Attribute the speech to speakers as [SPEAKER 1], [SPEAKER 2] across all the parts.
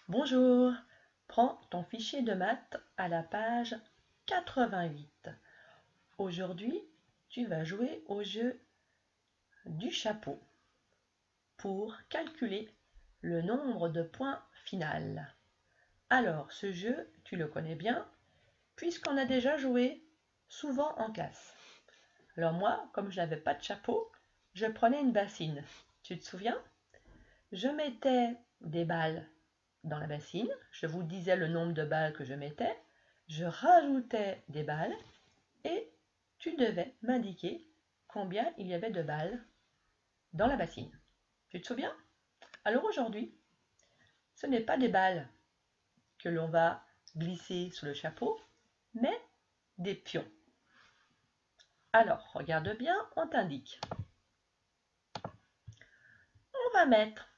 [SPEAKER 1] Bonjour, prends ton fichier de maths à la page 88. Aujourd'hui, tu vas jouer au jeu du chapeau pour calculer le nombre de points final. Alors, ce jeu, tu le connais bien puisqu'on a déjà joué souvent en classe. Alors moi, comme je n'avais pas de chapeau, je prenais une bassine. Tu te souviens? Je mettais des balles dans la bassine, je vous disais le nombre de balles que je mettais, je rajoutais des balles et tu devais m'indiquer combien il y avait de balles dans la bassine. Tu te souviens? Alors aujourd'hui, ce n'est pas des balles que l'on va glisser sous le chapeau, mais des pions. Alors, regarde bien, on t'indique. On va mettre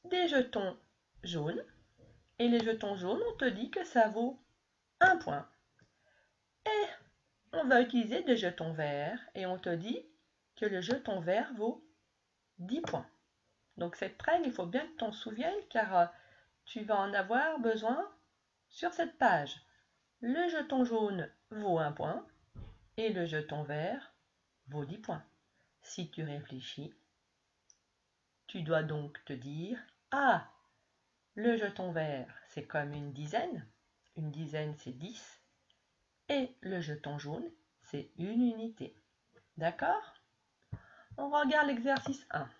[SPEAKER 1] des jetons jaunes et les jetons jaunes, on te dit que ça vaut 1 point. Et on va utiliser des jetons verts et on te dit que le jeton vert vaut 10 points. Donc cette règle, il faut bien que tu t'en souviennes car tu vas en avoir besoin sur cette page. Le jeton jaune vaut 1 point et le jeton vert vaut 10 points. Si tu réfléchis, tu dois donc te dire « Ah, le jeton vert, c'est comme une dizaine c'est 10, et le jeton jaune, c'est une unité. » D'accord? On regarde l'exercice 1.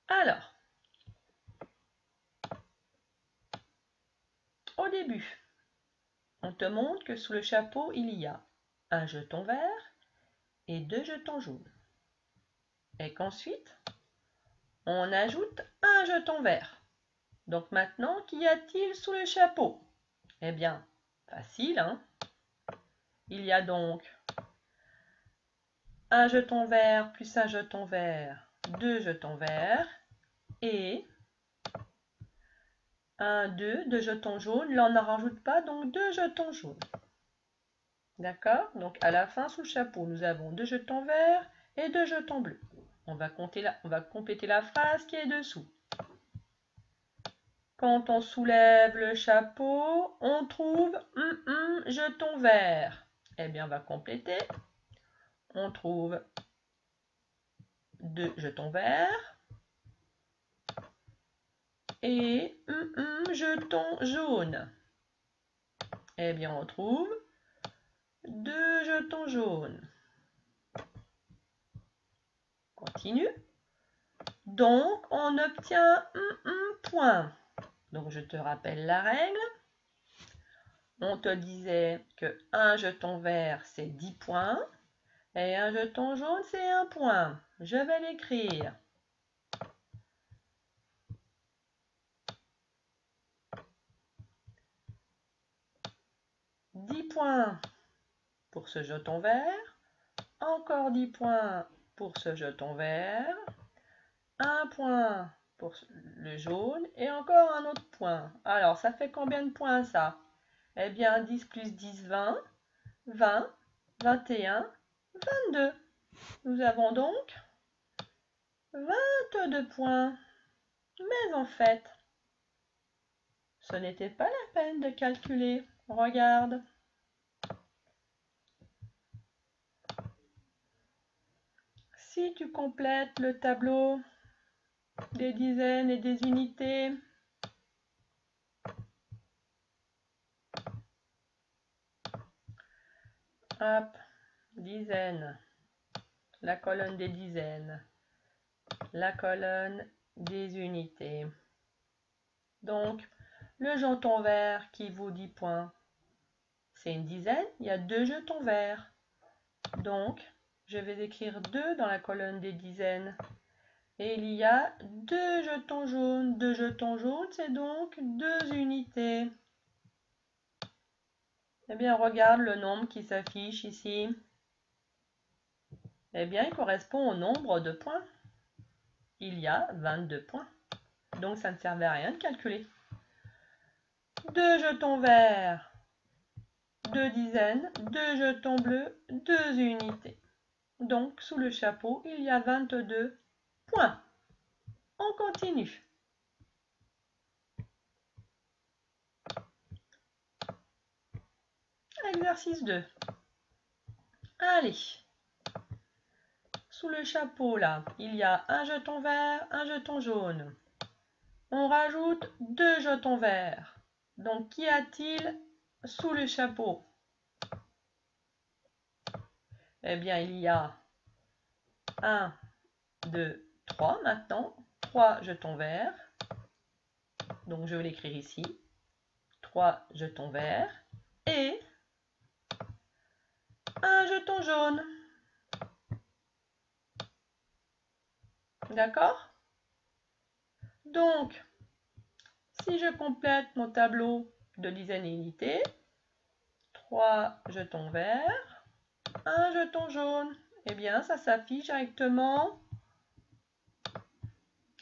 [SPEAKER 1] Alors, au début, on te montre que sous le chapeau, il y a un jeton vert et 2 jetons jaunes. Et qu'ensuite, on ajoute un jeton vert. Donc maintenant, qu'y a-t-il sous le chapeau? Eh bien, facile, hein? Il y a donc un jeton vert plus un jeton vert, 2 jetons verts et 2 jetons jaunes. Là, on n'en rajoute pas, donc 2 jetons jaunes. D'accord? Donc à la fin, sous le chapeau, nous avons 2 jetons verts et 2 jetons bleus. On va compléter la phrase qui est dessous. Quand on soulève le chapeau, on trouve un jeton vert. Eh bien, on va compléter. On trouve 2 jetons verts et un jeton jaune. Eh bien, on trouve 2 jetons jaunes. Continue. Donc, on obtient un point. Donc, je te rappelle la règle. On te disait que un jeton vert, c'est 10 points. Et un jeton jaune, c'est 1 point. Je vais l'écrire. « 10 points pour ce jeton vert. Encore 10 points pour ce jeton vert. 1 point pour le jaune et encore un autre point. Alors, ça fait combien de points ça? Eh bien, 10 plus 10, 20, 20, 21, 22. Nous avons donc 22 points. Mais en fait, ce n'était pas la peine de calculer. Regarde. Si tu complètes le tableau des dizaines et des unités, hop, dizaines, la colonne des dizaines, la colonne des unités. Donc, le jeton vert qui vaut 10 points, c'est une dizaine, il y a 2 jetons verts. Donc, je vais écrire 2 dans la colonne des dizaines. Et il y a 2 jetons jaunes. 2 jetons jaunes, c'est donc 2 unités. Eh bien, regarde le nombre qui s'affiche ici. Eh bien, il correspond au nombre de points. Il y a 22 points. Donc, ça ne servait à rien de calculer. 2 jetons verts, 2 dizaines, 2 jetons bleus, 2 unités. Donc, sous le chapeau, il y a 22 points. On continue. Exercice 2. Allez. Sous le chapeau, là, il y a un jeton vert, un jeton jaune. On rajoute 2 jetons verts. Donc, qu'y a-t-il sous le chapeau? Eh bien, il y a 1, 2, 3 maintenant. 3 jetons verts. Donc, je vais l'écrire ici. 3 jetons verts. Et un jeton jaune. D'accord? Donc, si je complète mon tableau de dizaines et unités, 3 jetons verts, un jeton jaune, eh bien, ça s'affiche directement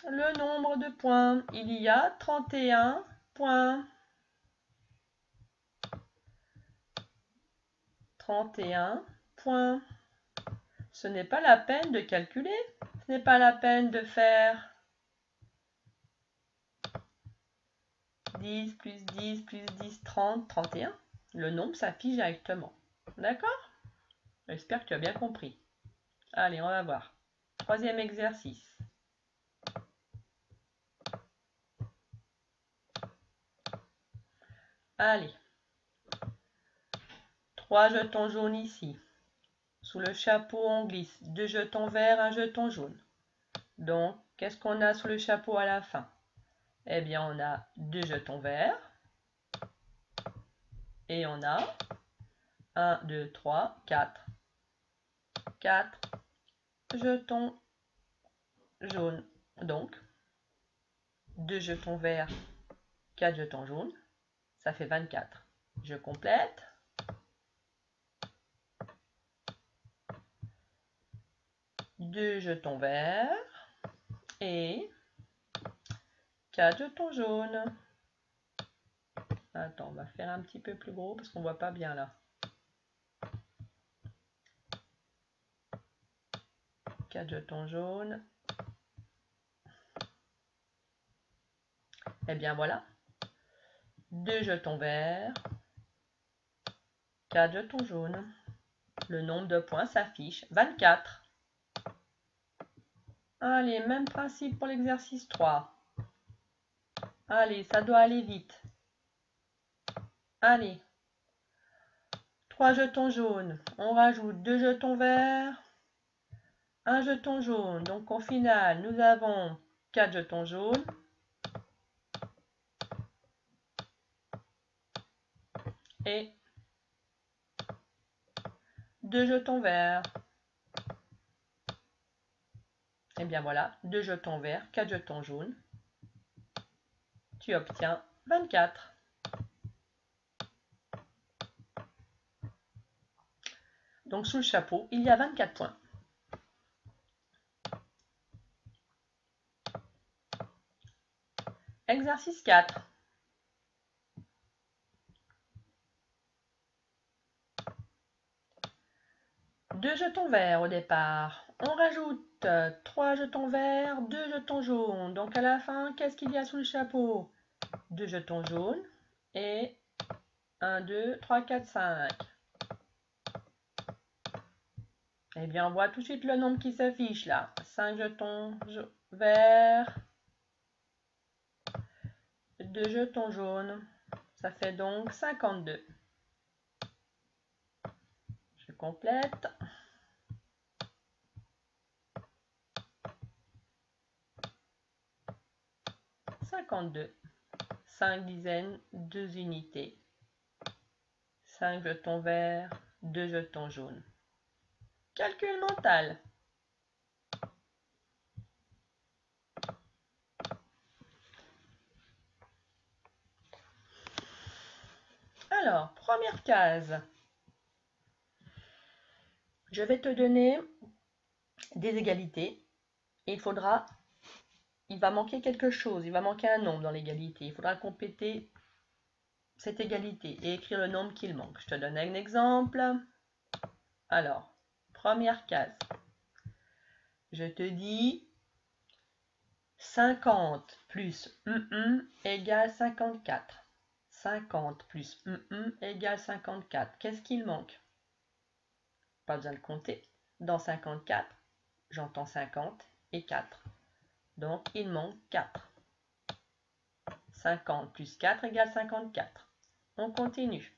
[SPEAKER 1] le nombre de points. Il y a 31 points. 31 points. Ce n'est pas la peine de calculer. Ce n'est pas la peine de faire 10 plus 10 plus 10, 30, 31. Le nombre s'affiche directement. D'accord? J'espère que tu as bien compris. Allez, on va voir. Troisième exercice. Allez. 3 jetons jaunes ici. Sous le chapeau, on glisse 2 jetons verts, un jeton jaune. Donc, qu'est-ce qu'on a sous le chapeau à la fin? Eh bien, on a 2 jetons verts. Et on a 1, 2, 3, 4. 4 jetons jaunes. Donc, 2 jetons verts, 4 jetons jaunes. Ça fait 24. Je complète. 2 jetons verts et 4 jetons jaunes. Attends, on va faire un petit peu plus gros parce qu'on ne voit pas bien là. 4 jetons jaunes. Eh bien voilà. 2 jetons verts. 4 jetons jaunes. Le nombre de points s'affiche 24. Allez, même principe pour l'exercice 3. Allez, ça doit aller vite. Allez. 3 jetons jaunes. On rajoute 2 jetons verts. Un jeton jaune. Donc au final, nous avons 4 jetons jaunes. Et 2 jetons verts. Et bien voilà, 2 jetons verts, 4 jetons jaunes. Tu obtiens 24. Donc sous le chapeau, il y a 24 points. Exercice 4. Deux jetons verts au départ. On rajoute 3 jetons verts, 2 jetons jaunes. Donc à la fin, qu'est-ce qu'il y a sous le chapeau? 2 jetons jaunes et 1, 2, 3, 4, 5. Eh bien, on voit tout de suite le nombre qui s'affiche là. 5 jetons verts, 2 jetons jaunes. Ça fait donc 52. Je complète. 52. 5 dizaines, 2 unités. 5 jetons verts, 2 jetons jaunes. Calcul mental. Alors, première case. Je vais te donner des égalités. Et il va manquer quelque chose. Il va manquer un nombre dans l'égalité. Il faudra compléter cette égalité et écrire le nombre qu'il manque. Je te donne un exemple. Alors, première case. Je te dis 50 plus égale 54. 50 plus égale 54. Qu'est-ce qu'il manque? Pas besoin de compter. Dans 54, j'entends 50 et 4. Donc, il manque 4. 50 plus 4 égale 54. On continue.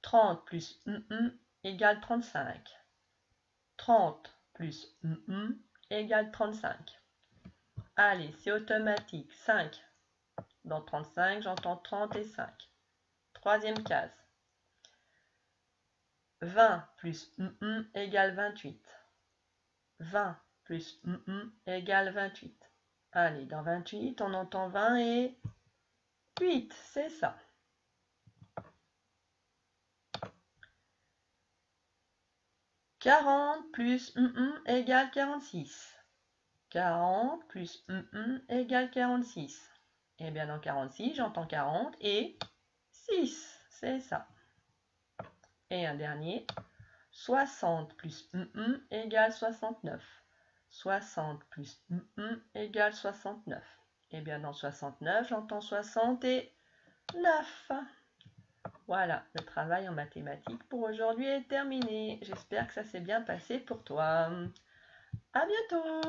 [SPEAKER 1] 30 plus égale 35. 30 plus égale 35. Allez, c'est automatique. 5. Dans 35, j'entends 30 et 5. Troisième case. 20 plus égale 28. 20 plus égale 28. Allez, dans 28, on entend 20 et 8, c'est ça. « 40 plus égale 46. 40 plus égale 46. Et bien dans 46, j'entends 40 et 6, c'est ça. Et un dernier, 60 plus égale 69. 60 plus égale 69. Et bien dans 69, j'entends 60 et 9. Voilà, le travail en mathématiques pour aujourd'hui est terminé. J'espère que ça s'est bien passé pour toi. À bientôt!